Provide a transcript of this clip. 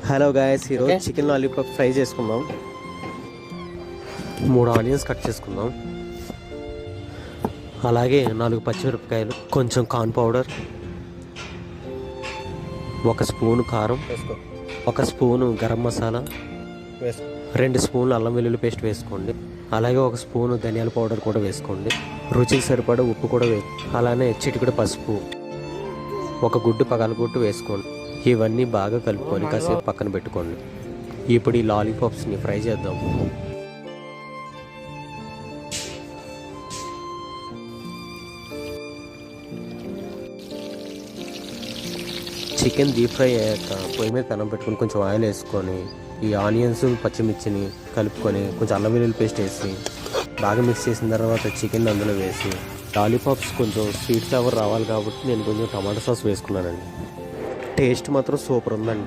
Hello guys, ఈరోజు chicken lollipop fry చేసుకుందాం. 3 onions cut చేసుకుందాం. అలాగే 4 పచ్చిమిరపకాయలు, కొంచెం కార్న్ పౌడర్, 1 స్పూను కారం, 1 స్పూను గరం మసాలా, 2 స్పూన్లు అల్లం వెల్లుల్లి పేస్ట్ వేసుకోండి. అలాగే 1 స్పూను ధనియాల పౌడర్ కూడా వేసుకోండి. రుచికి సరిపడా ఉప్పు కూడా అలానే చిటికెడు పసుపు, 1 గుడ్డు పగలగొట్టు వేసుకోండి. ఇవన్నీ బాగా కలుపుకొని కాసేపు పక్కన పెట్టుకోండి. ఇప్పుడు ఈ లాలీపాప్స్ని ఫ్రై చేద్దాం. చికెన్ డీప్ ఫ్రై అయ్యాక పొయ్యి మీద పెనం పెట్టుకొని కొంచెం ఆయిల్ వేసుకొని ఈ ఆనియన్స్ పచ్చిమిర్చిని కలుపుకొని కొంచెం అల్లం వెల్లుల్లి పేస్ట్ వేసి బాగా మిక్స్ చేసిన తర్వాత చికెన్ అందులో వేసి లాలీపాప్స్ కొంచెం స్వీట్ ఫ్లేవర్ రావాలి కాబట్టి నేను కొంచెం టమాటా సాస్ వేసుకున్నానండి. టేస్ట్ మాత్రం సూపర్ ఉందండి.